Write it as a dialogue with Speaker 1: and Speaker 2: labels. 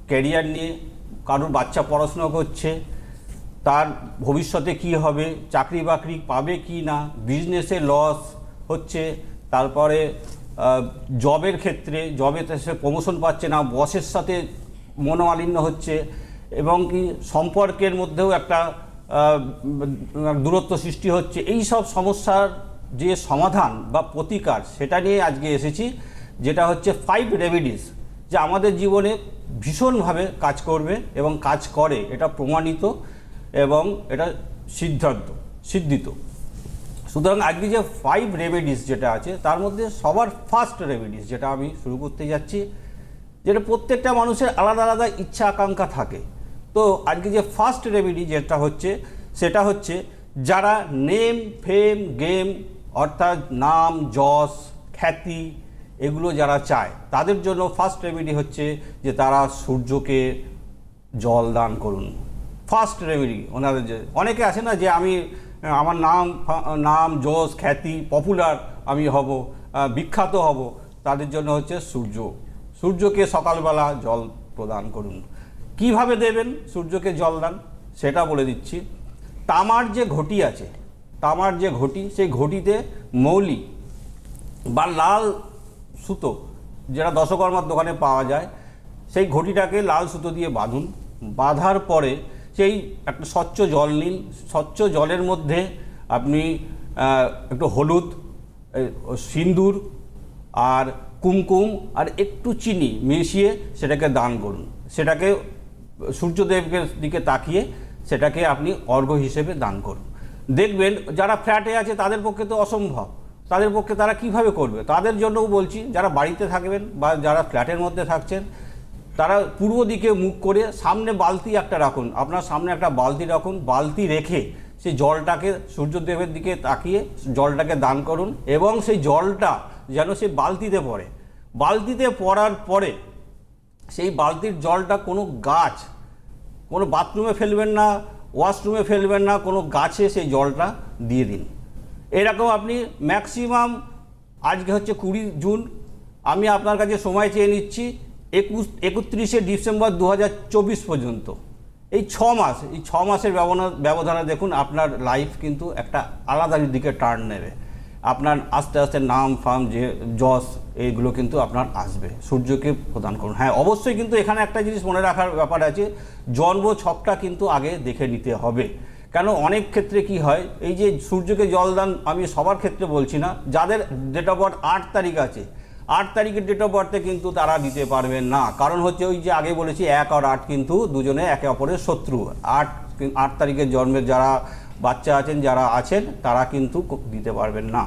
Speaker 1: Career নিয়ে, কারোর বাচ্চা পড়াশোনা করছে, তার ভবিষ্যতে কি হবে, চাকরি বাকরি পাবে কি না, বিজনেসে লস হচ্ছে, তারপরে জবের ক্ষেত্রে জবেতে সে প্রমোশন পাচ্ছে না, বসের সাথে মনোমালিন্য হচ্ছে, এবং কি সম্পর্কের মধ্যেও একটা দূরত্ব সৃষ্টি হচ্ছে। এই সব সমস্যার যে সমাধান বা প্রতিকার সেটা নিয়ে আজকে এসেছি, যেটা হচ্ছে 5 রেমেডিস, যা আমাদের জীবনে ভীষণভাবে কাজ করবে এবং কাজ করে, এটা প্রমাণিত এবং এটা সিদ্ধিত। সুতরাং আজকে যে 5 রেমেডিস যেটা আছে তার মধ্যে সবার ফার্স্ট রেমেডিস যেটা আমি শুরু করতে যাচ্ছি, যেটা প্রত্যেকটা মানুষের আলাদা আলাদা ইচ্ছা আকাঙ্ক্ষা থাকে। তো আজকে যে ফার্স্ট রেমেডি যেটা হচ্ছে সেটা হচ্ছে, যারা নেম ফেম গেম অর্থাৎ নাম যশ খ্যাতি এগুলো যারা চায় তাদের জন্য ফার্স্ট রেমেডি হচ্ছে যে তারা সূর্যকে জল দান করুন। ফার্স্ট রেমেডি ওনাদের, যে অনেকে আছে না যে আমার নাম যশ খ্যাতি পপুলার আমি হব, বিখ্যাত হব, তাদের জন্য হচ্ছে সূর্যকে সকালবেলা জল প্রদান করুন। কিভাবে দেবেন সূর্যকে জল দান সেটা বলে দিচ্ছি। তামার যে ঘটি আছে, তামার যে ঘটি, সেই ঘটিতে মৌলি বা লাল সুতো যেটা দশকর্মার দোকানে পাওয়া যায়, সেই ঘটিটাকে লাল সুতো দিয়ে বাঁধুন। বাঁধার পরে সেই একটা স্বচ্ছ জল নিন, স্বচ্ছ জলের মধ্যে আপনি একটু হলুদ, সিন্দুর আর কুমকুম আর একটু চিনি মিশিয়ে সেটাকে দান করুন। সেটাকে সূর্যদেবের দিকে তাকিয়ে সেটাকে আপনি অর্ঘ্য হিসেবে দান করুন। দেখবেন যারা ফ্ল্যাটে আছে তাদের পক্ষে তো অসম্ভব, তাদের পক্ষে তারা কিভাবে করবে। তাদের জন্যও বলছি, যারা বাড়িতে থাকবেন বা যারা ফ্ল্যাটের মধ্যে থাকছেন তারা পূর্ব দিকে মুখ করে সামনে বালতি একটা রাখুন, আপনার সামনে একটা বালতি রাখুন, বালতি রেখে সেই জলটাকে সূর্যদেবের দিকে তাকিয়ে জলটাকে দান করুন, এবং সেই জলটা যেন সেই বালতিতে পড়ে। বালতিতে পড়ার পরে সেই বালতির জলটা কোনো গাছ, কোনো বাথরুমে ফেলবেন না, ওয়াশরুমে ফেলবেন না, কোনো গাছে সেই জলটা দিয়ে দিন। এরকম আপনি ম্যাক্সিমাম, আজকে হচ্ছে 20 জুন, আমি আপনার কাছে সময় চেয়ে নিচ্ছি 31শে ডিসেম্বর 2024 পর্যন্ত, এই 6 মাস, এই 6 মাসের ব্যবধানে দেখুন আপনার লাইফ কিন্তু একটা আলাদা দিকে টার্ন নেবে। আপনার আস্তে আস্তে নাম ফাম যে যশ এইগুলো কিন্তু আপনার আসবে। সূর্যকে প্রদান করুন। হ্যাঁ, অবশ্যই কিন্তু এখানে একটা জিনিস মনে রাখার ব্যাপার আছে, জন্ম ছকটা কিন্তু আগে দেখে নিতে হবে। কেন অনেক ক্ষেত্রে কি হয়, এই যে সূর্যকে জল দান আমি সবার ক্ষেত্রে বলছি না, যাদের ডেট অফ বার্থ 8 তারিখ আছে, 8 তারিখের ডেট অফ বার্থে কিন্তু তারা দিতে পারবেন না। কারণ হচ্ছে ওই যে আগে বলেছি 1 আর 8 কিন্তু দুজনে একে অপরের শত্রু। 8 তারিখের জন্মের যারা বাচ্চা আছেন, যারা আছেন তারা কিন্তু দিতে পারবেন না।